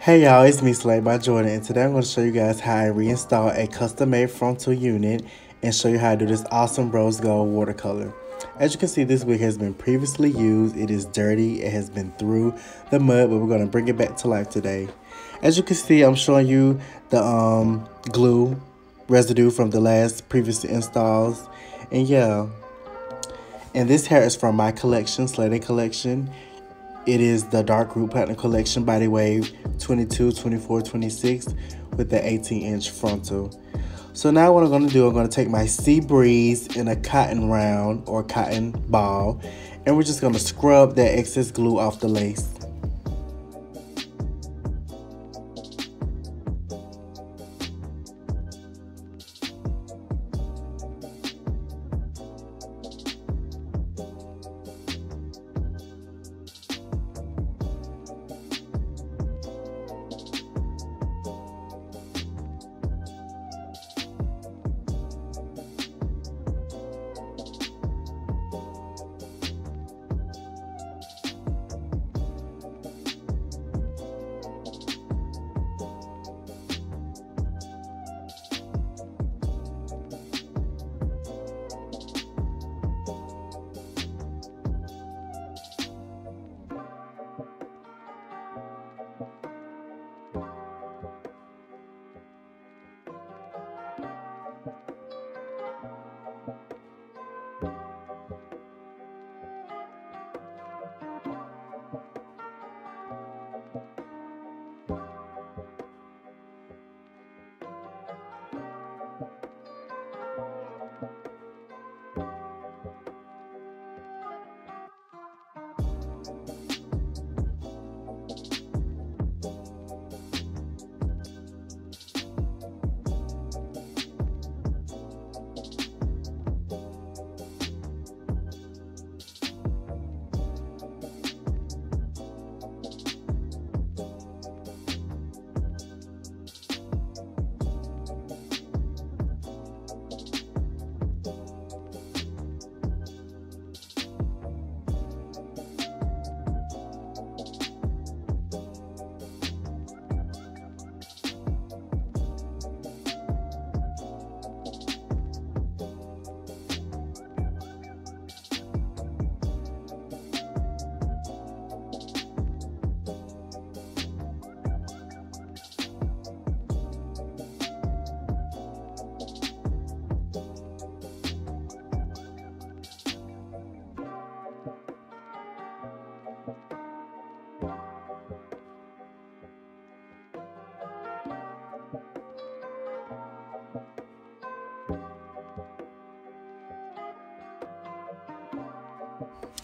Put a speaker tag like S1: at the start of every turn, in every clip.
S1: Hey y'all, it's me Slay by Jordan, and today I'm going to show you guys how I reinstall a custom-made frontal unit and show you how to do this awesome rose gold watercolor. As you can see, this wig has been previously used. It is dirty, it has been through the mud, but we're going to bring it back to life today. As you can see, I'm showing you the glue residue from the last previous installs, and yeah. And this hair is from my collection, Slay Collection. It is the dark Root Platinum Collection Bodywave 22, 24, 26 with the 18-inch frontal. So now what I'm going to do, I'm going to take my Sea Breeze in a cotton round or cotton ball, and we're just going to scrub that excess glue off the lace.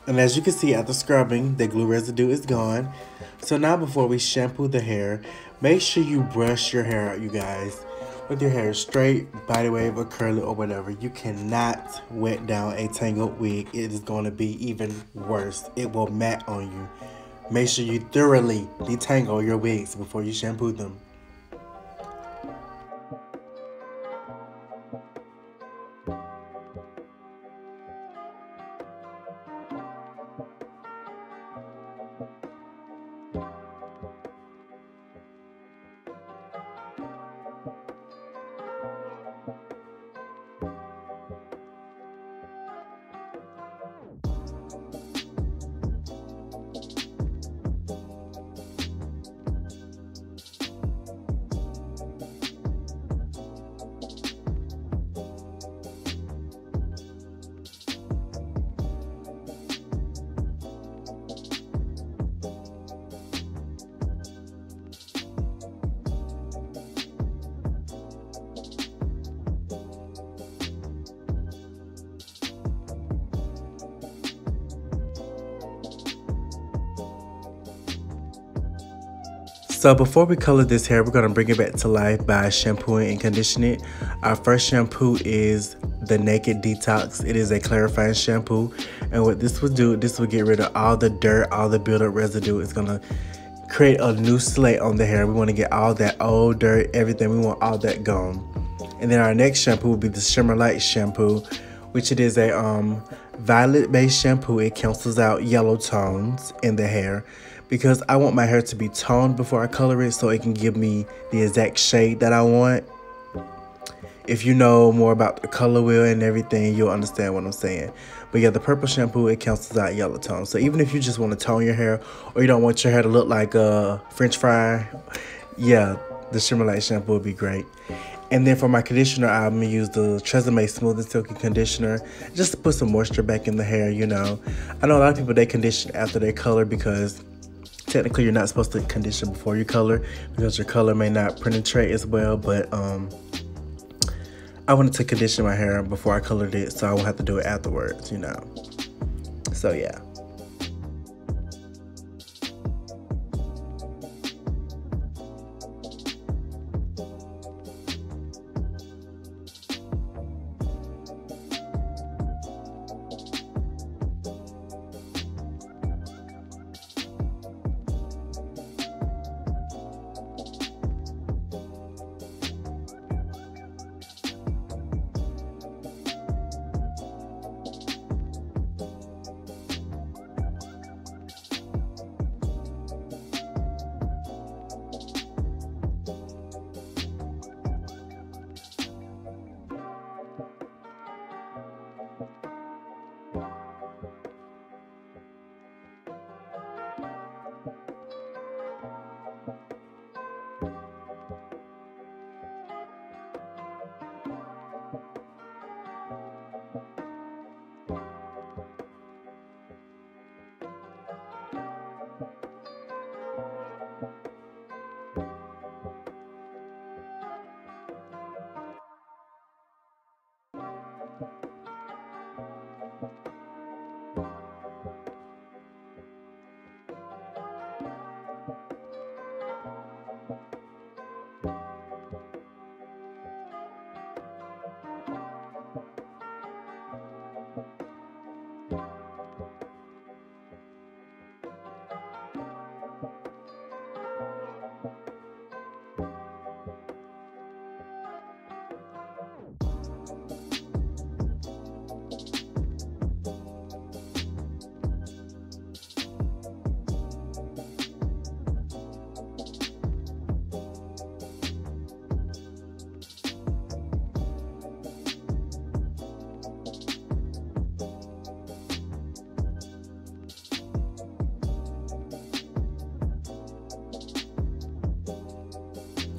S1: And as you can see, after scrubbing, the glue residue is gone. So now before we shampoo the hair, make sure you brush your hair out, you guys. With your hair straight, body wave, or curly, or whatever, you cannot wet down a tangled wig. It is going to be even worse. It will mat on you. Make sure you thoroughly detangle your wigs before you shampoo them. So before we color this hair, we're going to bring it back to life by shampooing and conditioning it. Our first shampoo is the Naked Detox. It is a clarifying shampoo, and what this will do, this will get rid of all the dirt, all the buildup residue. It's going to create a new slate on the hair. We want to get all that old dirt, everything. We want all that gone. And then our next shampoo will be the Shimmer Light shampoo, which it is a violet based shampoo. It cancels out yellow tones in the hair, because I want my hair to be toned before I color it so it can give me the exact shade that I want. If you know more about the color wheel and everything, you'll understand what I'm saying. But yeah, the purple shampoo, it cancels out yellow tone. So even if you just want to tone your hair, or you don't want your hair to look like a French fry, yeah, the Shimmer Light shampoo would be great. And then for my conditioner, I'm going to use the Tresemme Smooth and Silky Conditioner just to put some moisture back in the hair, you know. I know a lot of people, they condition after they color because technically you're not supposed to condition before you color because your color may not penetrate as well, but I wanted to condition my hair before I colored it so I won't have to do it afterwards, you know. So yeah.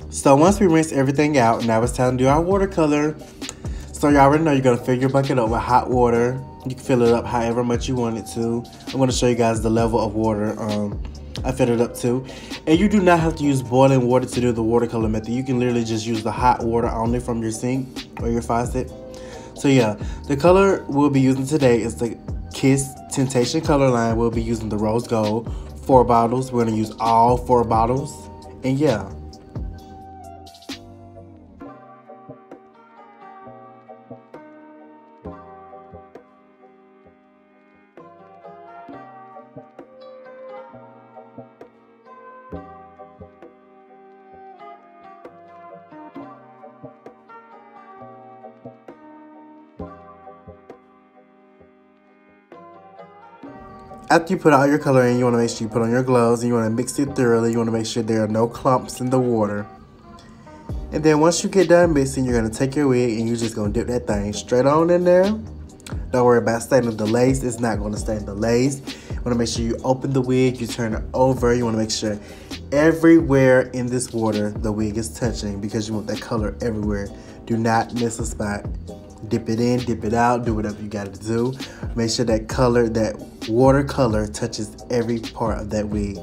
S1: So once we rinse everything out, now it's time to do our watercolor. So you already know you're going to fill your bucket up with hot water. You can fill it up however much you want it to. I'm going to show you guys the level of water I filled it up to. And you do not have to use boiling water to do the watercolor method. You can literally just use the hot water only from your sink or your faucet. So yeah, the color we'll be using today is the Kiss Temptation color line. We'll be using the rose gold, 4 bottles. We're going to use all 4 bottles. And yeah. After you put all your color in, you want to make sure you put on your gloves and you want to mix it thoroughly. You want to make sure there are no clumps in the water. And then once you get done mixing, you're going to take your wig and you're just going to dip that thing straight on in there. Don't worry about staining the lace. It's not going to stain the lace. You want to make sure you open the wig, you turn it over. You want to make sure everywhere in this water the wig is touching because you want that color everywhere. Do not miss a spot. Dip it in, dip it out, do whatever you got to do. Make sure that color, that watercolor touches every part of that wig.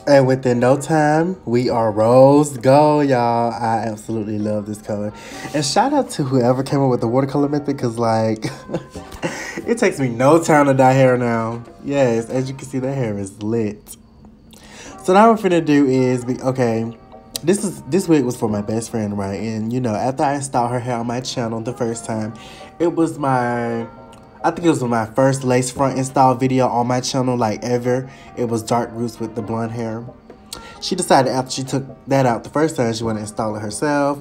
S1: And within no time, we are rose gold, y'all. I absolutely love this color. And shout out to whoever came up with the watercolor method, because, like, it takes me no time to dye hair now. Yes, as you can see, that hair is lit. So now what we're finna do is, okay, this wig was for my best friend, right? And, you know, after I installed her hair on my channel the first time, it was I think it was my first lace front install video on my channel, like, ever. It was dark roots with the blonde hair. She decided after she took that out the first time, she wanted to install it herself.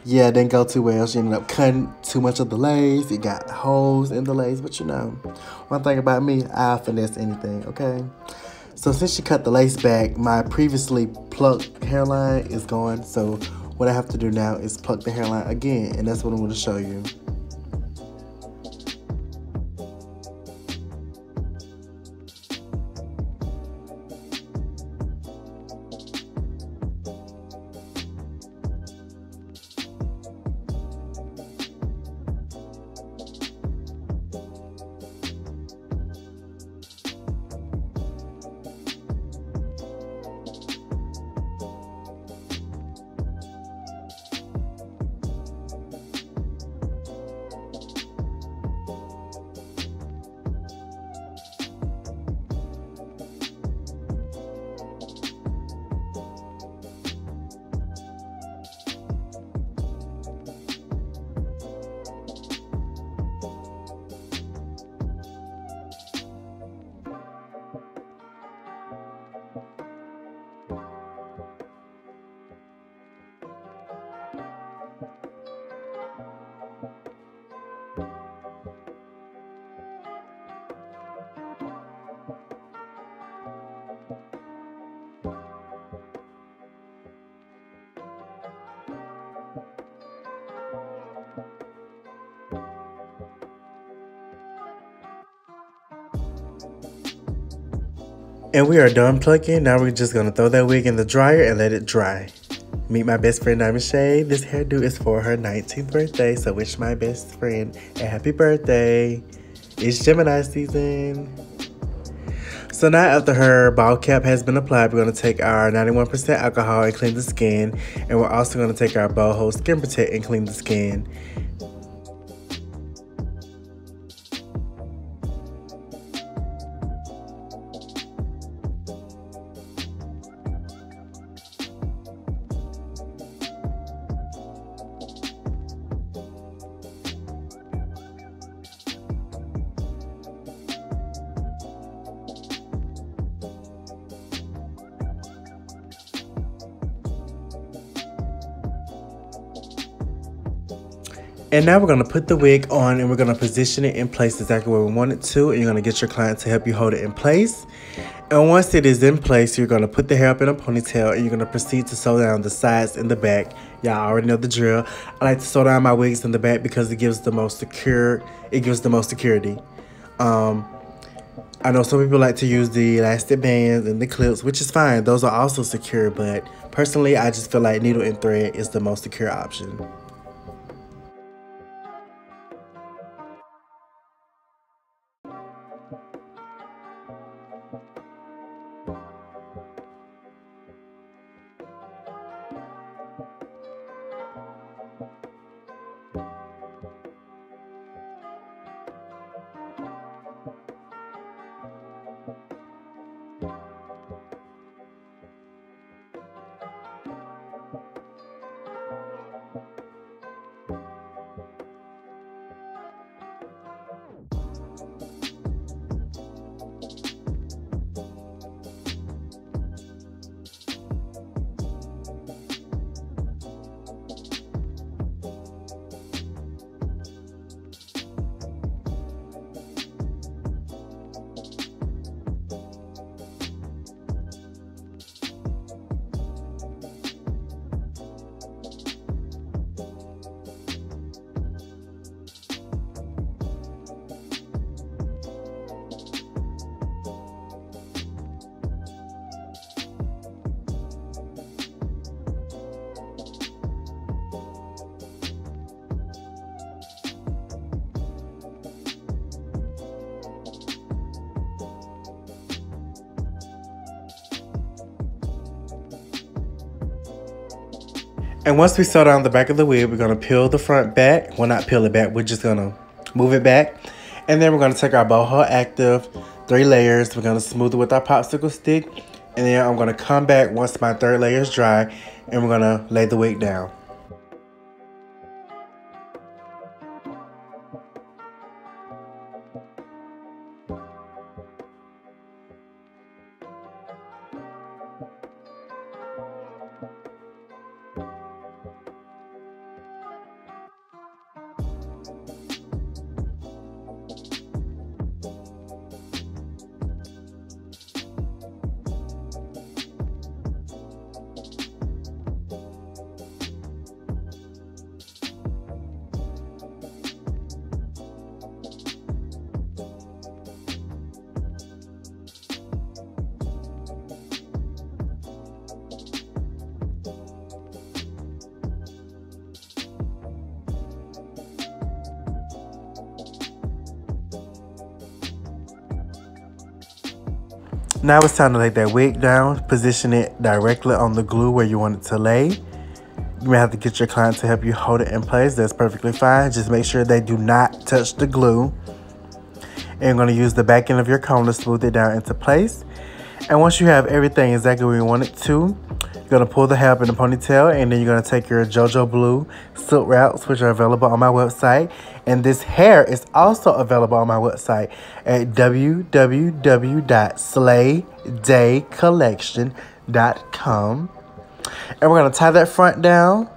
S1: Yeah, it didn't go too well. She ended up cutting too much of the lace. It got holes in the lace. But, you know, one thing about me, I'll finesse anything, okay? So since she cut the lace back, my previously plucked hairline is gone. So what I have to do now is pluck the hairline again. And that's what I'm going to show you. And we are done plucking. Now we're just going to throw that wig in the dryer and let it dry. Meet my best friend, Diamond Shade. This hairdo is for her 19th birthday, so wish my best friend a happy birthday. It's Gemini season. So now after her ball cap has been applied, we're going to take our 91% alcohol and clean the skin. And we're also going to take our boho skin protect and clean the skin. And now we're going to put the wig on and we're going to position it in place exactly where we want it to. And you're going to get your client to help you hold it in place. And once it is in place, you're going to put the hair up in a ponytail and you're going to proceed to sew down the sides and the back. Y'all already know the drill. I like to sew down my wigs in the back because it gives the most security. I know some people like to use the elastic bands and the clips, which is fine. Those are also secure, but personally, I just feel like needle and thread is the most secure option. And once we sew down the back of the wig, we're going to peel the front back. Well, not peel it back. We're just going to move it back. And then we're going to take our Boho Active 3 layers. We're going to smooth it with our popsicle stick. And then I'm going to come back once my 3rd layer is dry. And we're going to lay the wig down. Now it's time to lay that wig down. Position it directly on the glue where you want it to lay. You may have to get your client to help you hold it in place. That's perfectly fine. Just make sure they do not touch the glue. And you're going to use the back end of your comb to smooth it down into place. And once you have everything exactly where you want it to, you're going to pull the hair up in the ponytail, and then you're going to take your JoJo Blue silk routes, which are available on my website. And this hair is also available on my website at www.slaydaycollection.com. And we're going to tie that front down.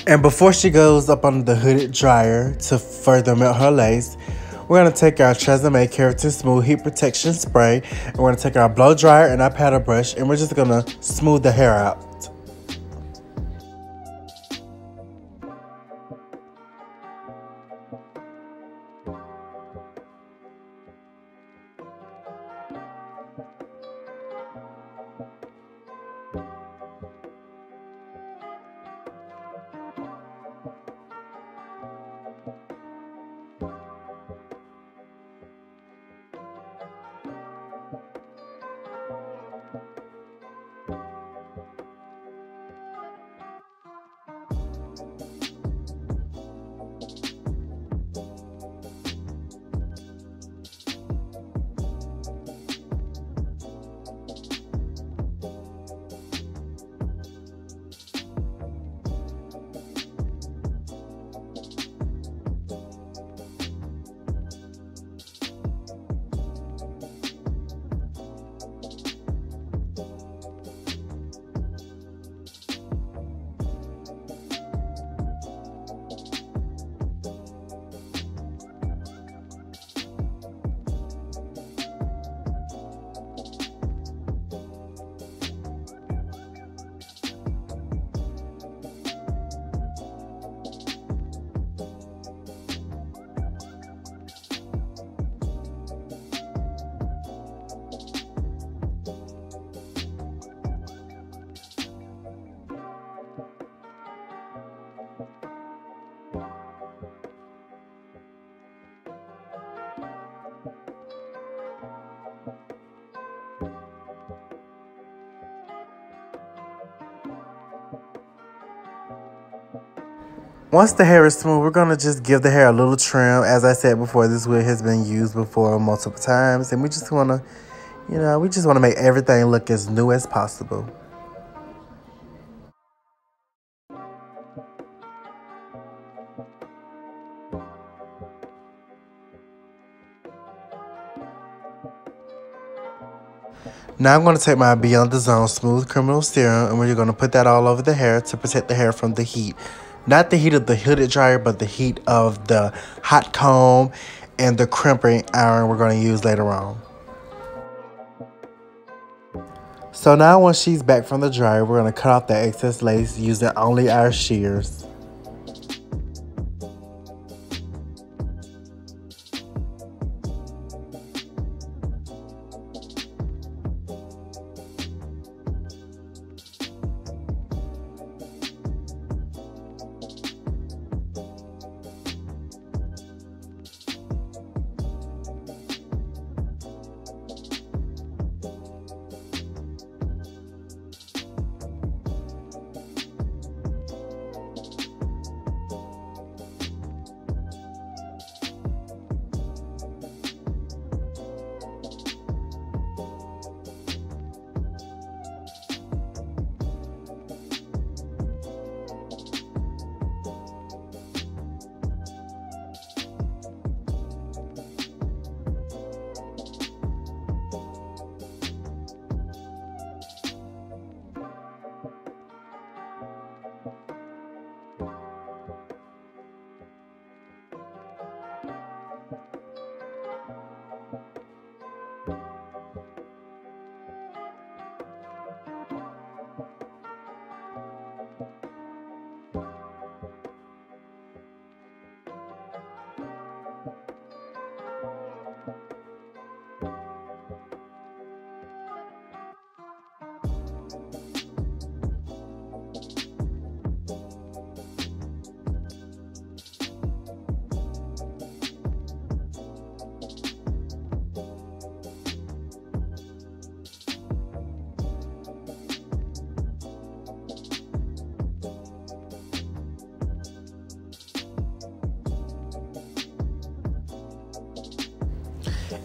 S1: And before she goes up under the hooded dryer to further melt her lace, we're going to take our Tresemme Keratin Smooth Heat Protection Spray, and we're going to take our blow dryer and our paddle brush, and we're just going to smooth the hair out. Once the hair is smooth, we're going to just give the hair a little trim. As I said before, this wig has been used before multiple times. And we just want to, we just want to make everything look as new as possible. Now I'm going to take my Beyond the Zone Smooth Criminal Serum, and we're going to put that all over the hair to protect the hair from the heat. Not the heat of the hooded dryer, but the heat of the hot comb and the crimping iron we're going to use later on. So now once she's back from the dryer, we're going to cut off the excess lace using only our shears.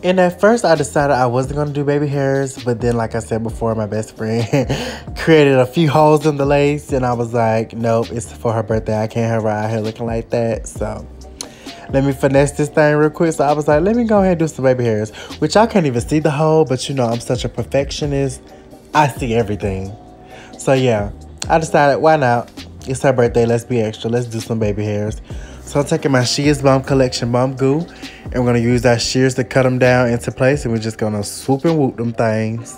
S1: And at first I decided I wasn't going to do baby hairs, but then like I said before, my best friend created a few holes in the lace, and I was like, nope, it's for her birthday. I can't have her out here looking like that. So let me finesse this thing real quick. So I was like, let me go ahead and do some baby hairs, which y'all can't even see the hole, but I'm such a perfectionist. I see everything. So yeah, I decided, why not? It's her birthday, let's be extra. Let's do some baby hairs. So I'm taking my Shears Bomb Collection Bomb Goo, and we're going to use our shears to cut them down into place, and we're just going to swoop and whoop them things.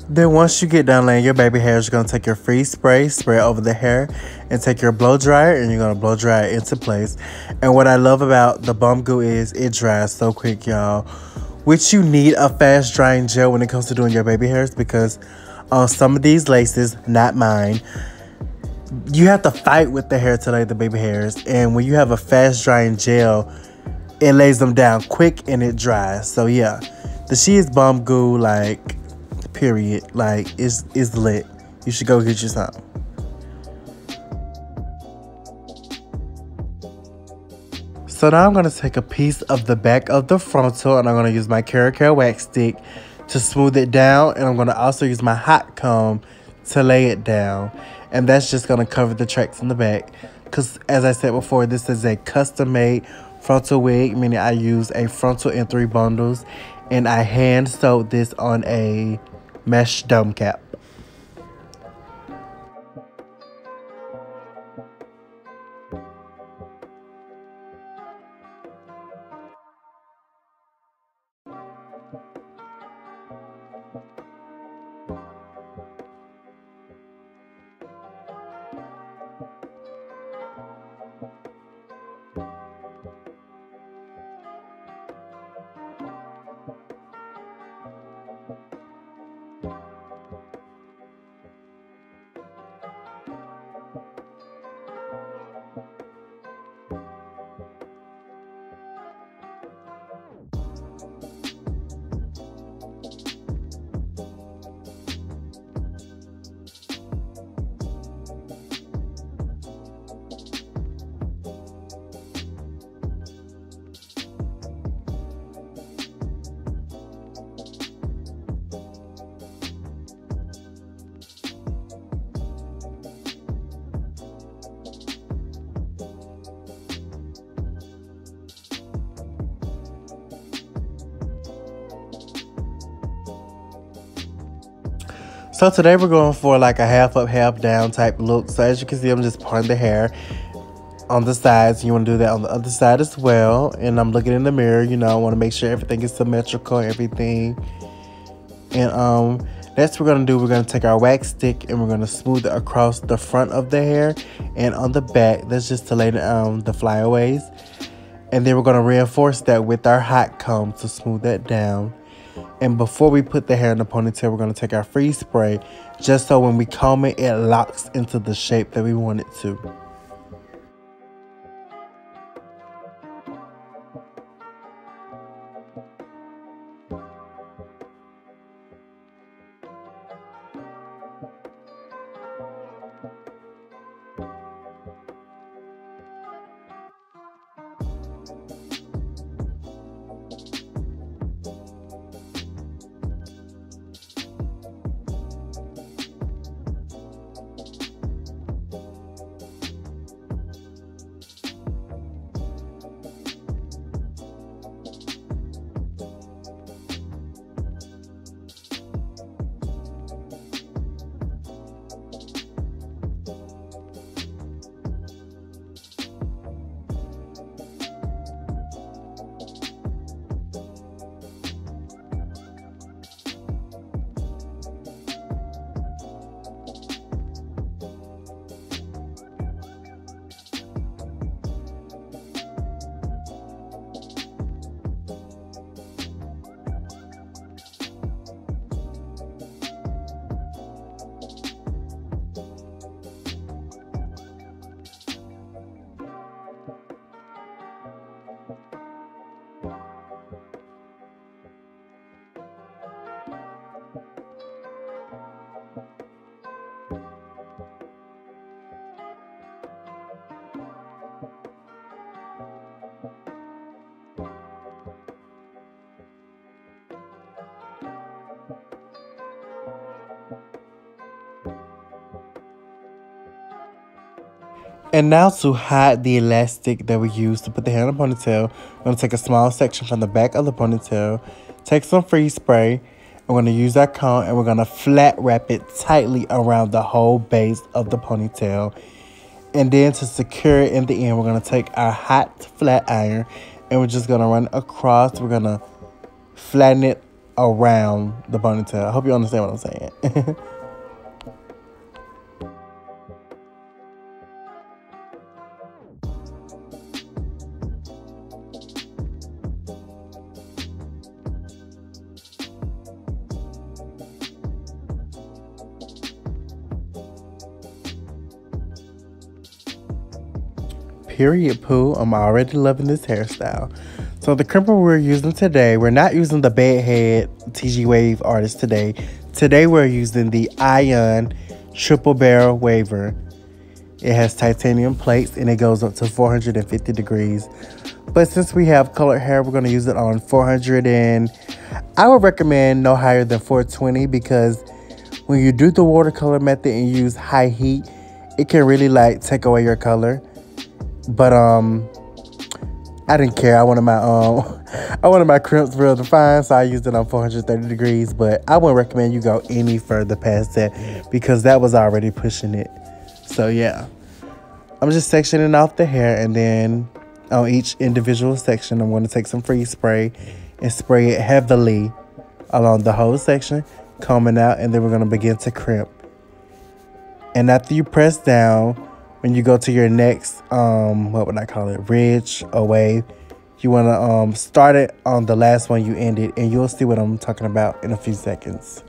S1: Then once you get done laying your baby hairs, you're going to take your freeze spray, spray it over the hair, and take your blow dryer, and you're going to blow dry it into place. And what I love about the bum glue is it dries so quick, y'all. Which you need a fast drying gel when it comes to doing your baby hairs, because on some of these laces, not mine, you have to fight with the hair to lay the baby hairs. And when you have a fast drying gel, it lays them down quick and it dries. So yeah, the shears bum glue, like, period, like, is lit. You should go get you some. So now I'm going to take a piece of the back of the frontal, and I'm going to use my Care wax stick to smooth it down, and I'm going to also use my hot comb to lay it down. And that's just going to cover the tracks in the back, because as I said before, this is a custom made frontal wig, meaning I use a frontal in 3 bundles, and I hand sewed this on a mesh dome cap. So today we're going for like a half up, half down type look. So as you can see, I'm just parting the hair on the sides. You want to do that on the other side as well. And I'm looking in the mirror, you know, I want to make sure everything is symmetrical, everything. And next we're going to do, we're going to take our wax stick and we're going to smooth it across the front of the hair and on the back. That's just to lay the flyaways. And then we're going to reinforce that with our hot comb to smooth that down. And before we put the hair in the ponytail, we're going to take our freeze spray, just so when we comb it, it locks into the shape that we want it to. And now to hide the elastic that we used to put the hair in the ponytail, I'm going to take a small section from the back of the ponytail, Take some freeze spray. We're going to use our comb and we're going to flat wrap it tightly around the whole base of the ponytail. And then to secure it in the end, we're going to take our hot flat iron and we're just going to run across. We're going to flatten it around the ponytail. I hope you understand what I'm saying. Period, poo. I'm already loving this hairstyle. So the crimper we're using today, we're not using the bedhead TG Wave Artist today. Today we're using the Ion triple barrel waver. It has titanium plates and it goes up to 450 degrees. But since we have colored hair, we're going to use it on 400 and I would recommend no higher than 420 because when you do the watercolor method and you use high heat, it can really like take away your color. But I didn't care. I wanted my crimps real defined, so I used it on 430 degrees. But I wouldn't recommend you go any further past that because that was already pushing it. So yeah, I'm just sectioning off the hair, and then on each individual section, I'm going to take some freeze spray and spray it heavily along the whole section, combing out, and then we're going to begin to crimp. And after you press down, when you go to your next, what would I call it, ridge or wave, you want to start it on the last one you ended, and you'll see what I'm talking about in a few seconds.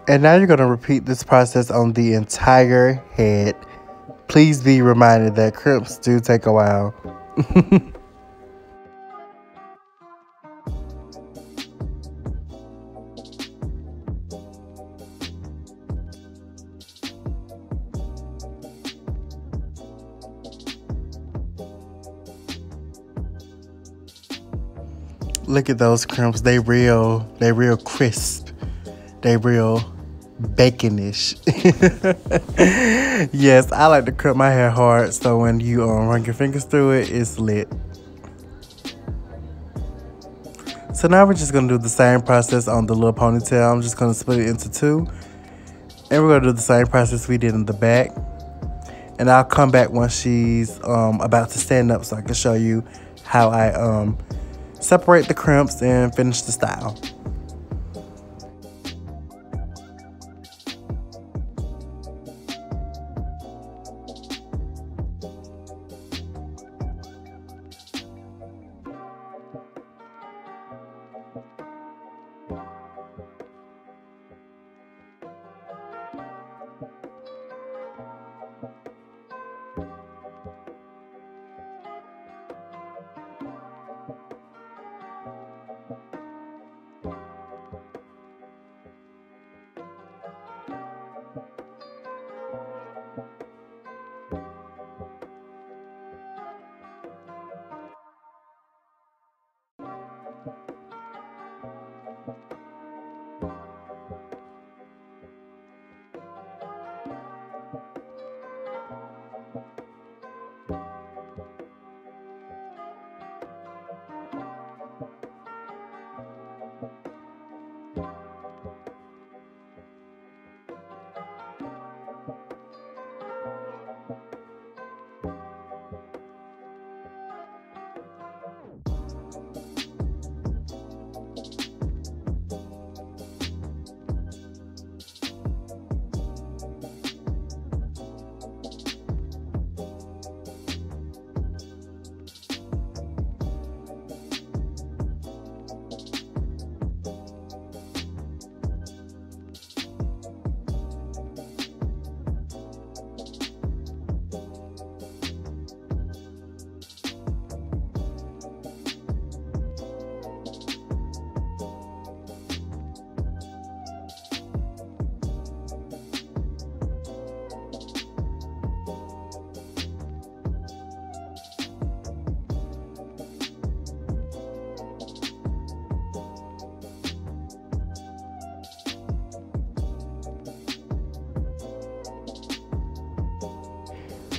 S1: And now you're going to repeat this process on the entire head. Please be reminded that crimps do take a while. Look at those crimps. They real crisp. They real baconish. Yes, I like to crimp my hair hard, so when you run your fingers through it, it's lit. So now we're just gonna do the same process on the little ponytail. I'm just gonna split it into two, and we're gonna do the same process we did in the back. And I'll come back once she's about to stand up, so I can show you how I separate the crimps and finish the style.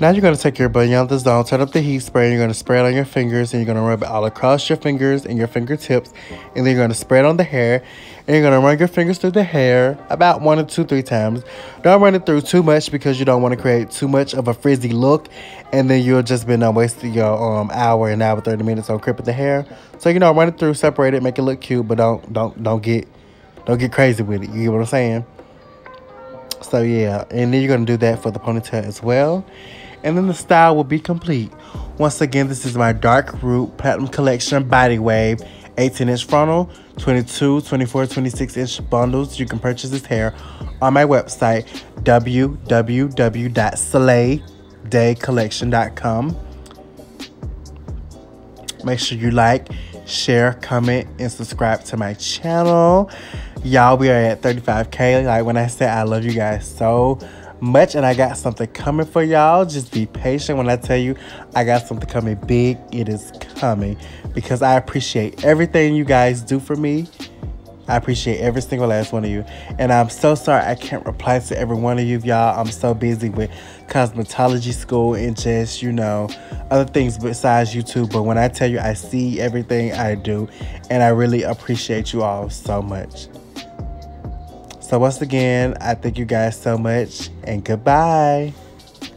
S1: Now you're going to take your beyond the zone, turn up the heat spray, and you're going to spray it on your fingers, and you're going to rub it all across your fingers and your fingertips, and then you're going to spray it on the hair, and you're going to run your fingers through the hair about 1 to 3 times. Don't run it through too much because you don't want to create too much of a frizzy look, and then you'll just be wasting your hour and 30 minutes on crimping the hair. So run it through, separate it, make it look cute, but don't get crazy with it. You get what I'm saying? So yeah, and then you're going to do that for the ponytail as well. And then the style will be complete. Once again, this is my dark Root Platinum Collection Bodywave 18-inch frontal, 22, 24, 26-inch bundles. You can purchase this hair on my website, www.solaydaycollection.com. Make sure you like, share, comment, and subscribe to my channel. Y'all, we are at 35K. Like when I said, I love you guys so much, and I got something coming for y'all. Just be patient. When I tell you I got something coming big, it is coming, because I appreciate everything you guys do for me. I appreciate every single last one of you, and I'm so sorry I can't reply to every one of you, y'all. I'm so busy with cosmetology school and just other things besides YouTube. But when I tell you I see everything I do, and I really appreciate you all so much. So once again, I thank you guys so much, and goodbye.